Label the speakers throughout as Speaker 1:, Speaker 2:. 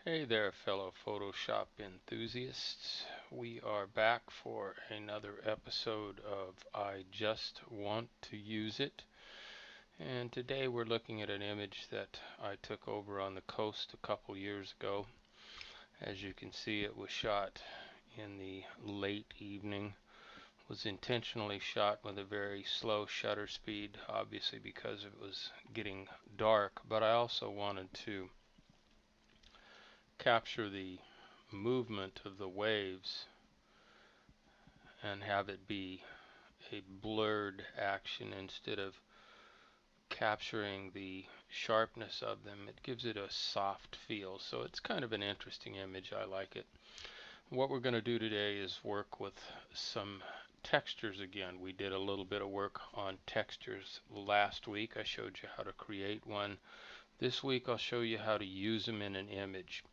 Speaker 1: Hey there, fellow Photoshop enthusiasts. We are back for another episode of I Just Want to Use It. And today we're looking at an image that I took over on the coast a couple years ago. As you can see, it was shot in the late evening. It was intentionally shot with a very slow shutter speed, obviously because it was getting dark, but I also wanted to capture the movement of the waves and have it be a blurred action instead of capturing the sharpness of them. It gives it a soft feel, so it's kind of an interesting image. I like it. What we're going to do today is work with some textures again. We did a little bit of work on textures last week. I showed you how to create one. This week I'll show you how to use them in an image.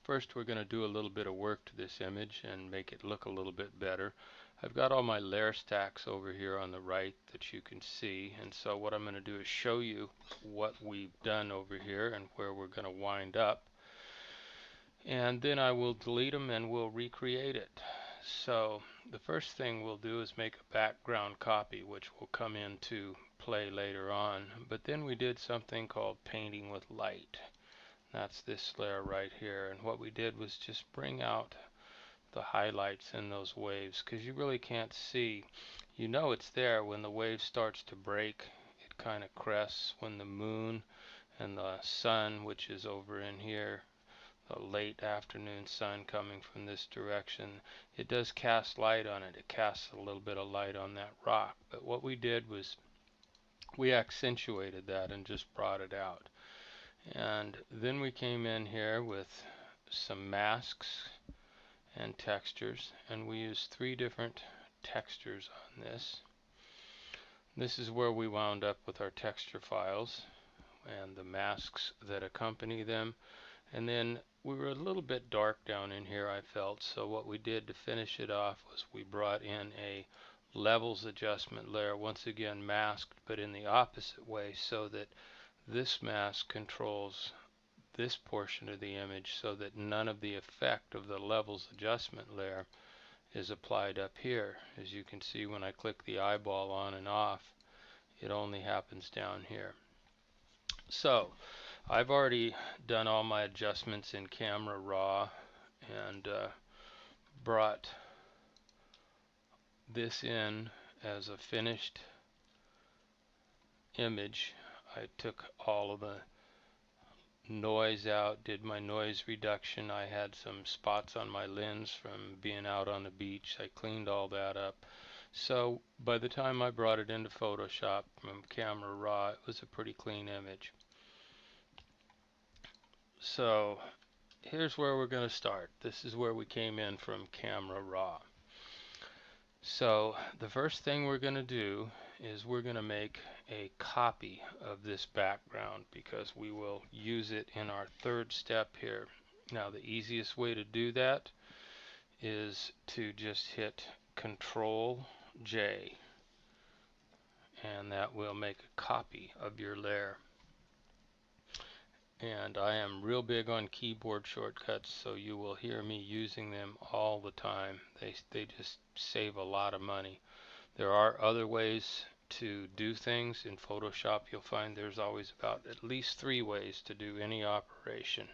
Speaker 1: First, we're going to do a little bit of work to this image and make it look a little bit better. I've got all my layer stacks over here on the right that you can see, and so what I'm going to do is show you what we've done over here and where we're going to wind up, and then I will delete them and we'll recreate it. So the first thing we'll do is make a background copy, which will come into play later on, but then we did something called painting with light. That's this layer right here, and what we did was just bring out the highlights in those waves, because you really can't see. You know it's there when the wave starts to break. It kind of crests when the moon and the sun, which is over in here, the late afternoon sun coming from this direction, it does cast light on it. It casts a little bit of light on that rock, but what we did was we accentuated that and just brought it out. And then we came in here with some masks and textures, and we used three different textures on this. This is where we wound up with our texture files and the masks that accompany them. And then we were a little bit dark down in here, I felt, so what we did to finish it off was we brought in a levels adjustment layer, once again masked but in the opposite way, so that this mask controls this portion of the image so that none of the effect of the levels adjustment layer is applied up here. As you can see, when I click the eyeball on and off, it only happens down here. So I've already done all my adjustments in Camera Raw and brought this in as a finished image. I took all of the noise out, did my noise reduction. I had some spots on my lens from being out on the beach. I cleaned all that up. So by the time I brought it into Photoshop from Camera Raw, it was a pretty clean image. So here's where we're going to start. This is where we came in from Camera Raw. So the first thing we're going to do is we're going to make a copy of this background because we will use it in our third step here. Now the easiest way to do that is to just hit Control J, and that will make a copy of your layer. And I am real big on keyboard shortcuts, so you will hear me using them all the time. They just save a lot of money. There are other ways to do things in Photoshop. You'll find there's always about at least 3 ways to do any operation,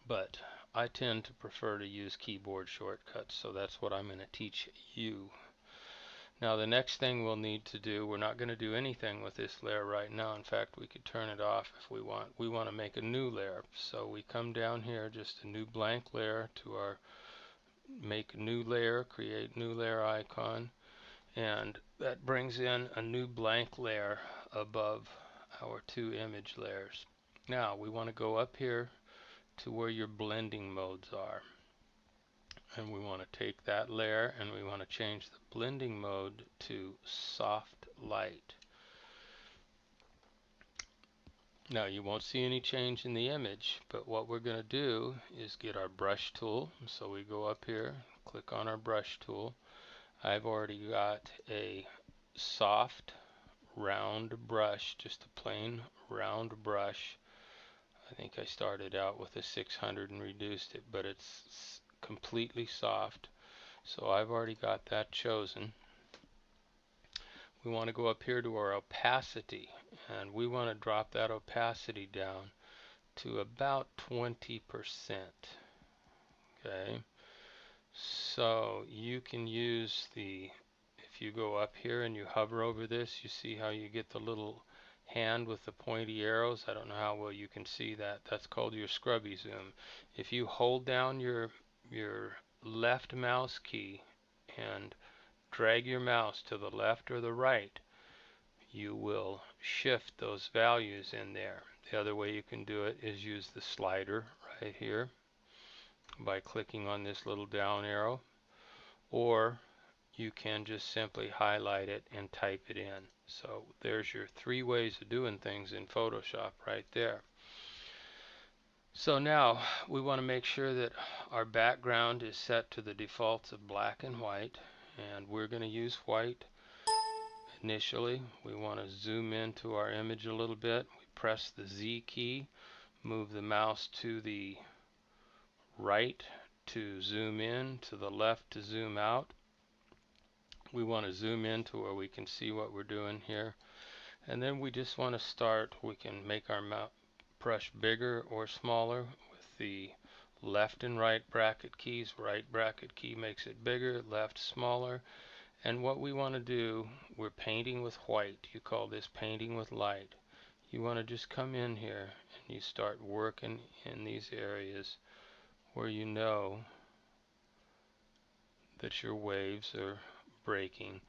Speaker 1: but I tend to prefer to use keyboard shortcuts, so that's what I'm going to teach you. Now the next thing we'll need to do, we're not going to do anything with this layer right now. In fact, we could turn it off if we want. We want to make a new layer. So we come down here, just a new blank layer, to our make new layer, create new layer icon, and that brings in a new blank layer above our 2 image layers. Now we want to go up here to where your blending modes are, and we want to take that layer and we want to change the blending mode to soft light. Now you won't see any change in the image, but what we're going to do is get our brush tool. So we go up here, click on our brush tool. I've already got a soft round brush, just a plain round brush. I think I started out with a 600 and reduced it, but it's completely soft. So I've already got that chosen. We want to go up here to our opacity, and we want to drop that opacity down to about 20%. Okay, so you can use if you go up here and you hover over this, you see how you get the little hand with the pointy arrows. I don't know how well you can see that. That's called your scrubby zoom. If you hold down your left mouse key and drag your mouse to the left or the right, you will shift those values in there. The other way you can do it is use the slider right here by clicking on this little down arrow, or you can just simply highlight it and type it in. So there's your 3 ways of doing things in Photoshop right there. So now we want to make sure that our background is set to the defaults of black and white, and we're going to use white. Initially, we want to zoom into our image a little bit. We press the Z key, move the mouse to the right to zoom in, to the left to zoom out. We want to zoom in to where we can see what we're doing here. And then we just want to start. We can make our brush bigger or smaller with the left and right bracket keys. Right bracket key makes it bigger, left smaller. And what we want to do, we're painting with white. You call this painting with light. You want to just come in here and you start working in these areas where you know that your waves are breaking,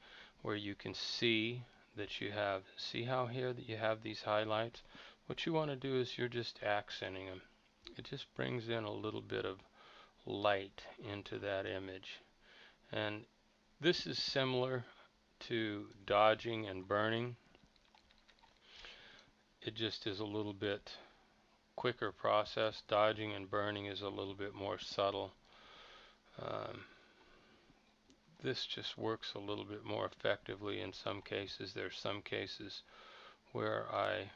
Speaker 1: where you can see that you have, see how here that you have these highlights? What you want to do is you're just accenting them. It just brings in a little bit of light into that image. And this is similar to dodging and burning. It just is a little bit quicker process. Dodging and burning is a little bit more subtle. This just works a little bit more effectively in some cases. There's some cases where I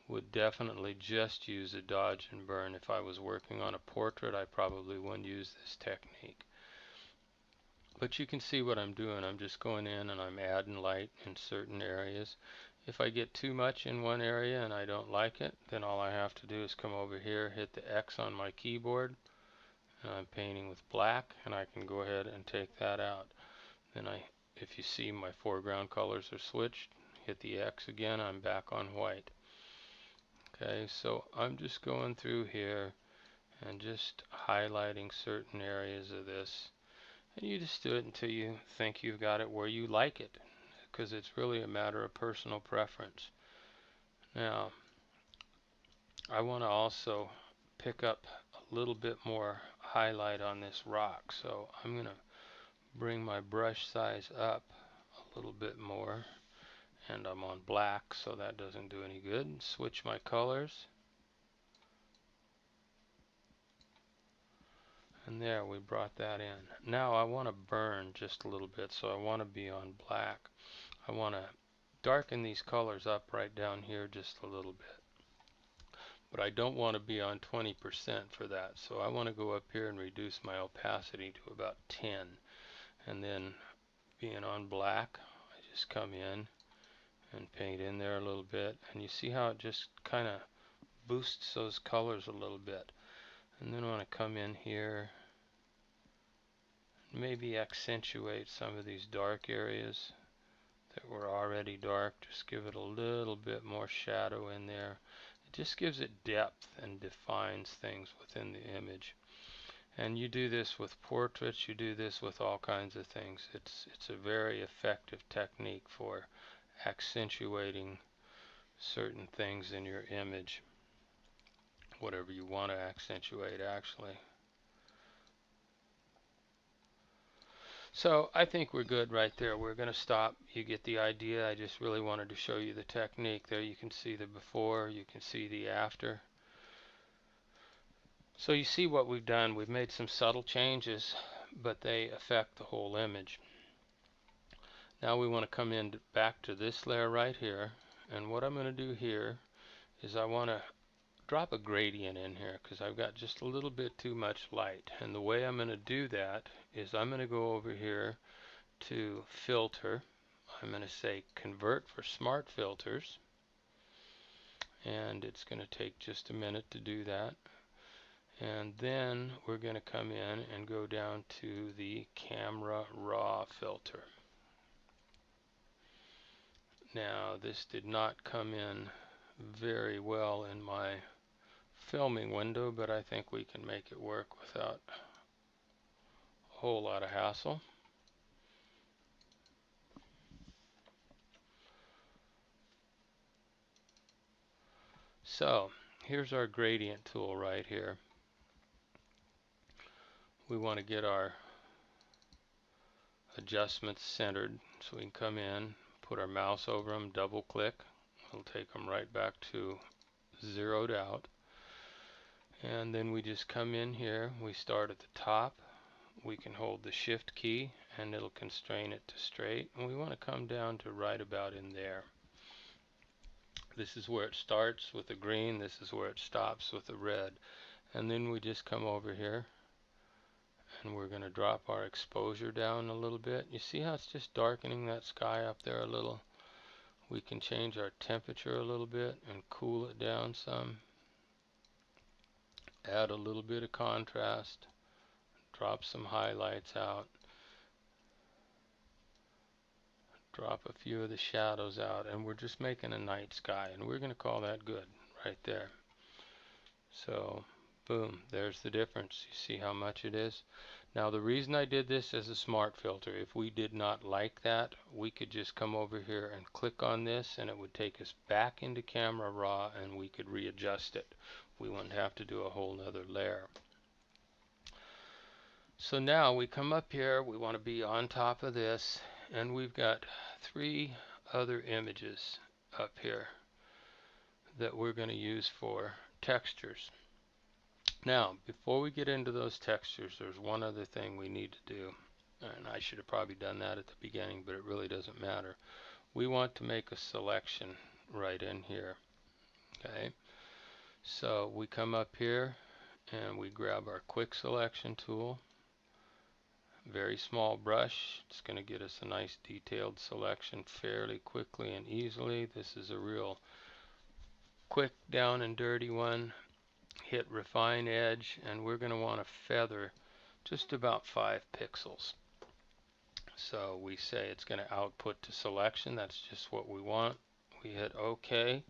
Speaker 1: would definitely just use a dodge and burn. If I was working on a portrait, I probably wouldn't use this technique. But you can see what I'm doing. I'm just going in and I'm adding light in certain areas. If I get too much in one area and I don't like it, then all I have to do is come over here, hit the X on my keyboard, and I'm painting with black, and I can go ahead and take that out. Then if you see my foreground colors are switched, hit the X again, I'm back on white. Okay, so I'm just going through here and just highlighting certain areas of this. And you just do it until you think you've got it where you like it, because it's really a matter of personal preference. Now, I want to also pick up a little bit more highlight on this rock, so I'm going to bring my brush size up a little bit more, and I'm on black, so that doesn't do any good. Switch my colors, and there, we brought that in. Now I want to burn just a little bit, so I want to be on black. I want to darken these colors up right down here just a little bit, but I don't want to be on 20% for that, so I want to go up here and reduce my opacity to about 10, and then being on black, I just come in and paint in there a little bit, and you see how it just kind of boosts those colors a little bit. And then I want to come in here, maybe accentuate some of these dark areas that were already dark. Just give it a little bit more shadow in there. It just gives it depth and defines things within the image. And you do this with portraits, you do this with all kinds of things. It's a very effective technique for accentuating certain things in your image, whatever you want to accentuate actually. So I think we're good right there. We're going to stop. You get the idea. I just really wanted to show you the technique. There you can see the before, you can see the after. So you see what we've done. We've made some subtle changes, but they affect the whole image. Now we want to come in back to this layer right here, and what I'm going to do here is I want to drop a gradient in here because I've got just a little bit too much light. And the way I'm going to do that is I'm going to go over here to filter. I'm going to say convert for smart filters, and it's going to take just a minute to do that. And then we're going to come in and go down to the camera raw filter. Now this did not come in very well in my filming window, but I think we can make it work without a whole lot of hassle. So here's our gradient tool right here. We want to get our adjustments centered, so we can come in, put our mouse over them, double click. It'll take them right back to zeroed out. And then we just come in here, we start at the top, we can hold the shift key and it'll constrain it to straight, and we want to come down to right about in there. This is where it starts with the green, this is where it stops with the red. And then we just come over here and we're going to drop our exposure down a little bit. You see how it's just darkening that sky up there a little? We can change our temperature a little bit and cool it down some. Add a little bit of contrast, drop some highlights out, drop a few of the shadows out, and we're just making a night sky, and we're going to call that good right there. So boom, there's the difference. You see how much it is? Now the reason I did this as a smart filter, if we did not like that, we could just come over here and click on this and it would take us back into Camera Raw and we could readjust it. We wouldn't have to do a whole nother layer. So now we come up here, we want to be on top of this, and we've got 3 other images up here that we're going to use for textures. Now, before we get into those textures, there's one other thing we need to do, and I should have probably done that at the beginning, but it really doesn't matter. We want to make a selection right in here. Okay, so we come up here and we grab our quick selection tool. Very small brush. It's going to get us a nice detailed selection fairly quickly and easily. This is a real quick down and dirty one. Hit refine edge, and we're going to want to feather just about 5 pixels. So we say it's going to output to selection. That's just what we want. We hit OK.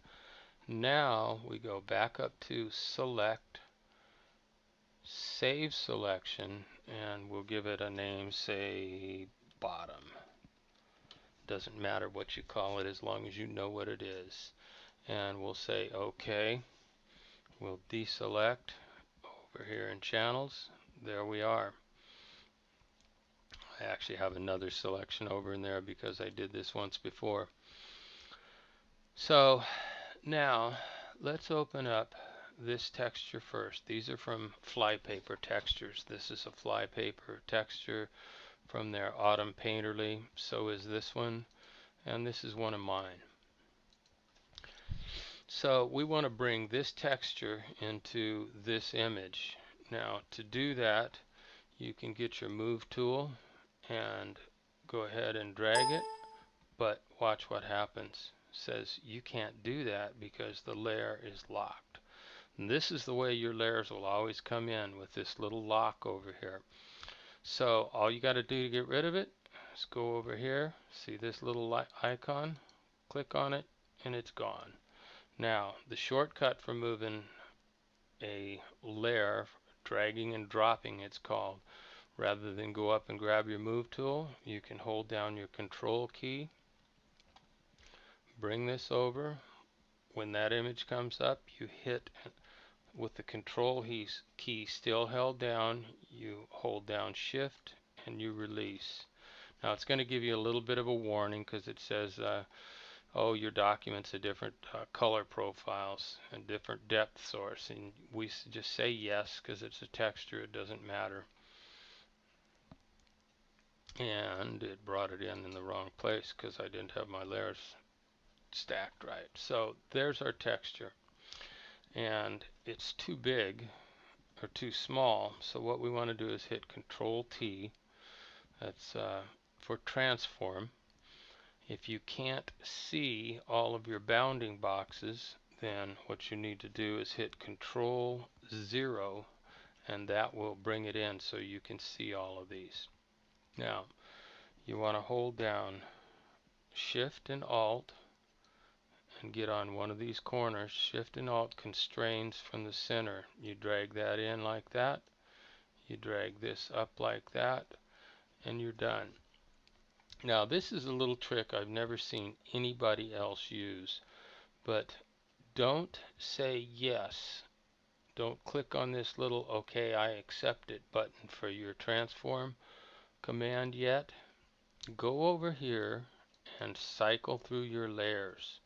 Speaker 1: Now we go back up to select, save selection, and we'll give it a name, say bottom. Doesn't matter what you call it as long as you know what it is. And we'll say OK. We'll deselect over here in channels. There we are. I actually have another selection over in there because I did this once before. So now let's open up this texture first. These are from Flypaper Textures. This is a Flypaper texture from their Autumn Painterly. So is this one, and this is one of mine. So we want to bring this texture into this image. Now to do that, you can get your move tool and go ahead and drag it, but watch what happens. It says you can't do that because the layer is locked. And this is the way your layers will always come in, with this little lock over here. So all you got to do to get rid of it is go over here, see this little icon, click on it, and it's gone. Now the shortcut for moving a layer, dragging and dropping it's called, rather than go up and grab your move tool, you can hold down your control key, bring this over. When that image comes up, you hit with the control key still held down, you hold down shift and you release. Now it's going to give you a little bit of a warning because it says oh, your document's a different color profiles and different depth source, and we just say yes because it's a texture, it doesn't matter. And it brought it in the wrong place because I didn't have my layers stacked right. So there's our texture. and it's too big or too small. So what we want to do is hit Control T. That's for transform. If you can't see all of your bounding boxes, then what you need to do is hit Control 0, and that will bring it in so you can see all of these. Now, you want to hold down Shift and Alt and get on one of these corners. Shift and Alt constrains from the center. You drag that in like that. You drag this up like that, and you're done. Now, this is a little trick I've never seen anybody else use, but don't say yes. Don't click on this little OK, I accept it button for your transform command yet. Go over here and cycle through your layers,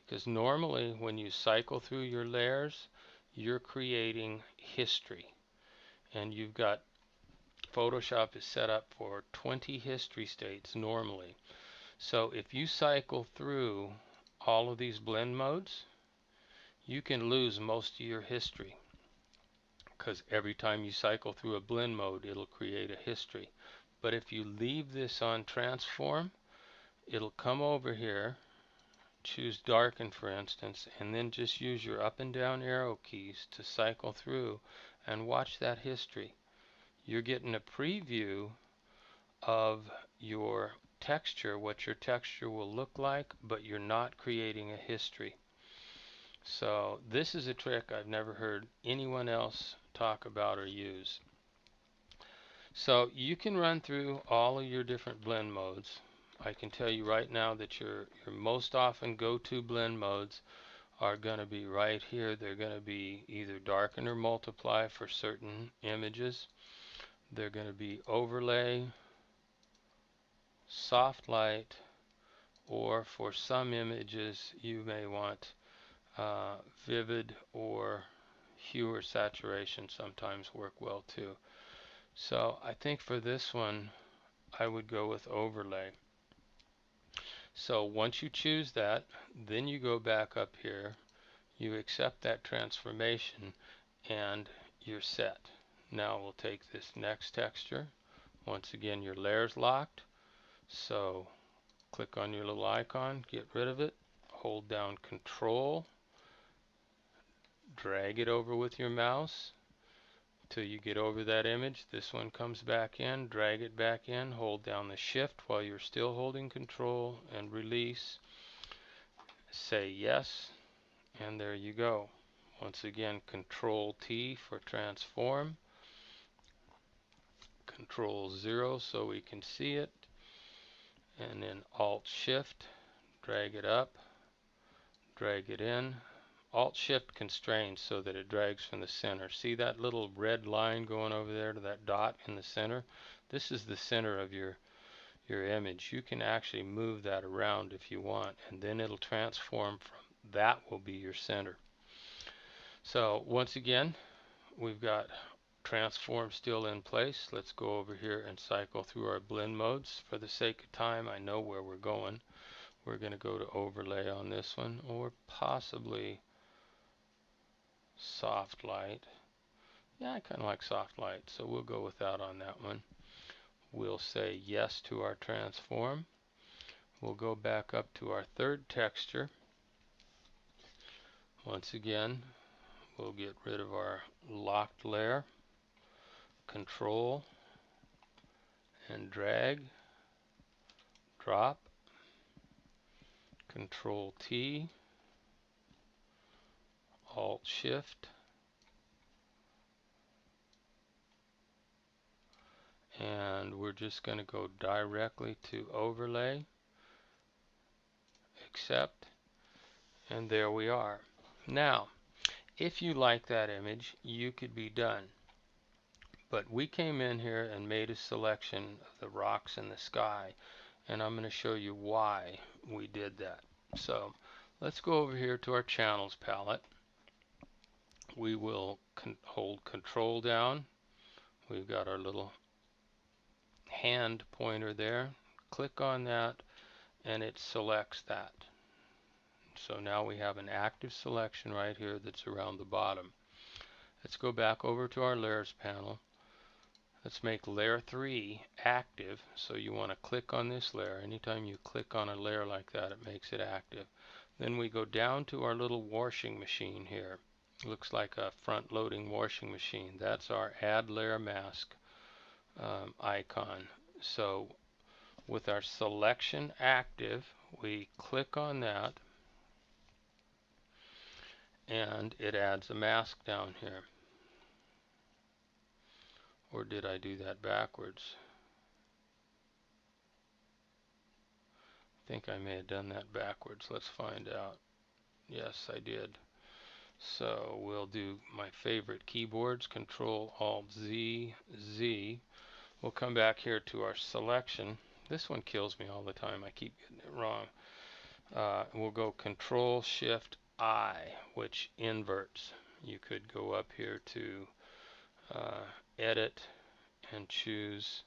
Speaker 1: because normally when you cycle through your layers, you're creating history, and you've got Photoshop is set up for 20 history states normally. So if you cycle through all of these blend modes, you can lose most of your history, because every time you cycle through a blend mode, it'll create a history. But if you leave this on transform, it'll come over here, choose darken for instance, and then just use your up and down arrow keys to cycle through and watch that history. You're getting a preview of your texture, what your texture will look like, but you're not creating a history. So this is a trick I've never heard anyone else talk about or use. So you can run through all of your different blend modes. I can tell you right now that your most often go-to blend modes are going to be right here. They're going to be either darken or multiply for certain images. They're going to be overlay, soft light, or for some images you may want vivid or hue or saturation sometimes work well too. So I think for this one I would go with overlay. So once you choose that, then you go back up here, you accept that transformation, and you're set. Now we'll take this next texture. Once again, your layer's locked, so click on your little icon, get rid of it, hold down Control, drag it over with your mouse till you get over that image. This one comes back in, drag it back in, hold down the Shift while you're still holding Control, and release. Say yes, and there you go. Once again, Control T for transform, Control 0 so we can see it, and then Alt Shift, drag it up, drag it in. Alt Shift constrains so that it drags from the center. See that little red line going over there to that dot in the center? This is the center of your image. You can actually move that around if you want, and then it'll transform from that will be your center. So once again, we've got transform still in place. Let's go over here and cycle through our blend modes. For the sake of time, I know where we're going. We're going to go to overlay on this one, or possibly soft light. Yeah, I kind of like soft light, so we'll go with that on that one. We'll say yes to our transform. We'll go back up to our third texture. Once again, we'll get rid of our locked layer. Control and drag, drop, Control T, Alt Shift, and we're just going to go directly to overlay, accept, and there we are. Now, if you like that image, you could be done. But we came in here and made a selection of the rocks in the sky, and I'm going to show you why we did that. So let's go over here to our channels palette. We will hold Control down. We've got our little hand pointer there. Click on that and it selects that. So now we have an active selection right here that's around the bottom. Let's go back over to our layers panel. Let's make layer 3 active. So you want to click on this layer. Anytime you click on a layer like that, it makes it active. Then we go down to our little washing machine here. Looks like a front loading washing machine. That's our add layer mask icon. So with our selection active, we click on that and it adds a mask down here. Or did I do that backwards? I think I may have done that backwards. Let's find out. Yes, I did. So we'll do my favorite keyboards, Control Alt Z, Z. We'll come back here to our selection. This one kills me all the time. I keep getting it wrong. We'll go Control Shift I, which inverts. You could go up here to Edit and choose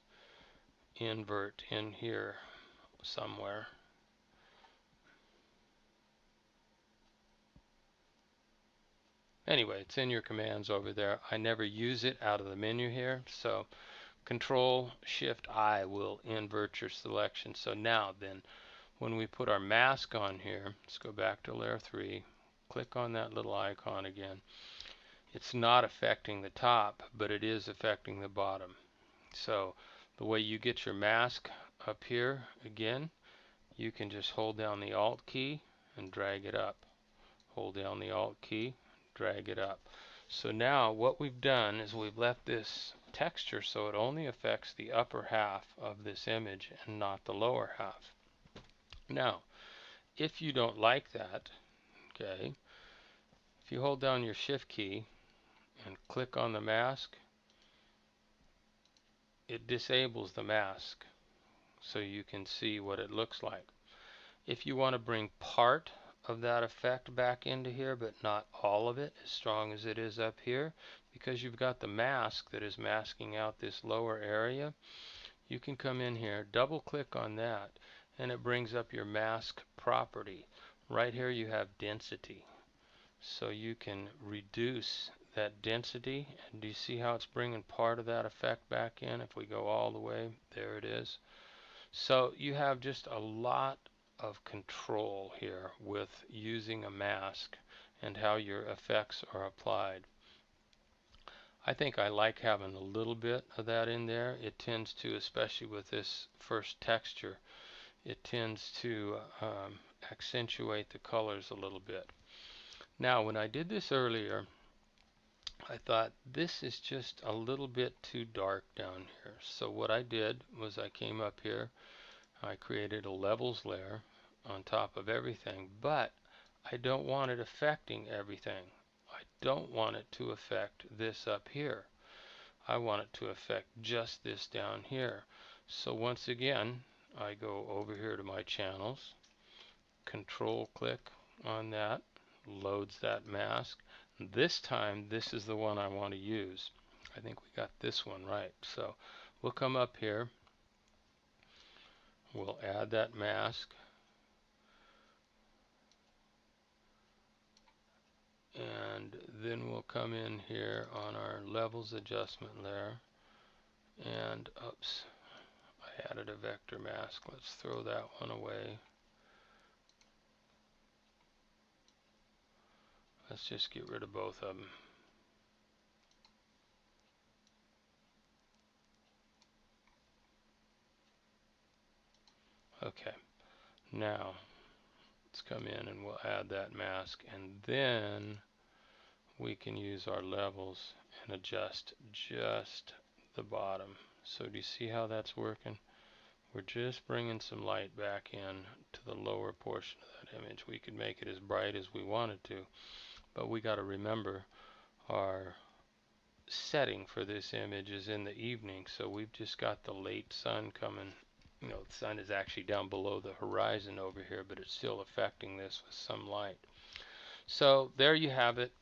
Speaker 1: Invert in here somewhere. Anyway, it's in your commands over there. I never use it out of the menu here, so Control Shift I will invert your selection. So now then, when we put our mask on here, let's go back to layer 3, click on that little icon again. It's not affecting the top, but it is affecting the bottom. So the way you get your mask up here again, you can just hold down the Alt key and drag it up. Hold down the Alt key, drag it up. So now what we've done is we've left this texture so it only affects the upper half of this image and not the lower half. Now, if you don't like that, okay, if you hold down your Shift key and click on the mask, it disables the mask so you can see what it looks like. If you want to bring part of that effect back into here, but not all of it, as strong as it is up here, because you've got the mask that is masking out this lower area, you can come in here, double click on that, and it brings up your mask property. Right here you have density. So you can reduce that density, and do you see how it's bringing part of that effect back in? If we go all the way, there it is. So you have just a lot of control here with using a mask and how your effects are applied. I think I like having a little bit of that in there. It tends to, especially with this first texture, it tends to accentuate the colors a little bit. Now, when I did this earlier, I thought this is just a little bit too dark down here. So what I did was I came up here, I created a levels layer on top of everything, but I don't want it affecting everything. I don't want it to affect this up here. I want it to affect just this down here. So once again, I go over here to my channels, control click on that, loads that mask. This time, this is the one I want to use. I think we got this one right. So we'll come up here, we'll add that mask, and then we'll come in here on our levels adjustment layer, and oops, I added a vector mask. Let's throw that one away. Let's just get rid of both of them. Okay, now let's come in and we'll add that mask, and then we can use our levels and adjust just the bottom. So do you see how that's working? We're just bringing some light back in to the lower portion of that image. We could make it as bright as we wanted to, but we got to remember our setting for this image is in the evening, so we've just got the late sun coming. You know, the sun is actually down below the horizon over here, but it's still affecting this with some light. So there you have it.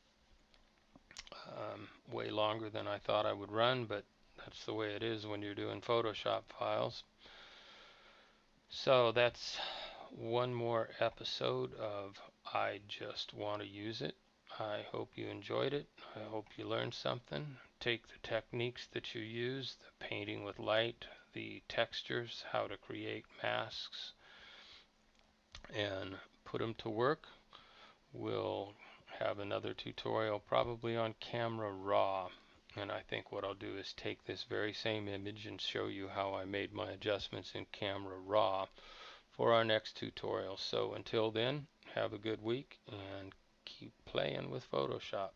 Speaker 1: Way longer than I thought I would run, but that's the way it is when you're doing Photoshop files. So that's one more episode of I just want to use it. I hope you enjoyed it. I hope you learned something. Take the techniques that you use, the painting with light, the textures, how to create masks, and put them to work. We'll have another tutorial probably on Camera Raw. And I think what I'll do is take this very same image and show you how I made my adjustments in Camera Raw for our next tutorial. So until then, have a good week and keep playing with Photoshop.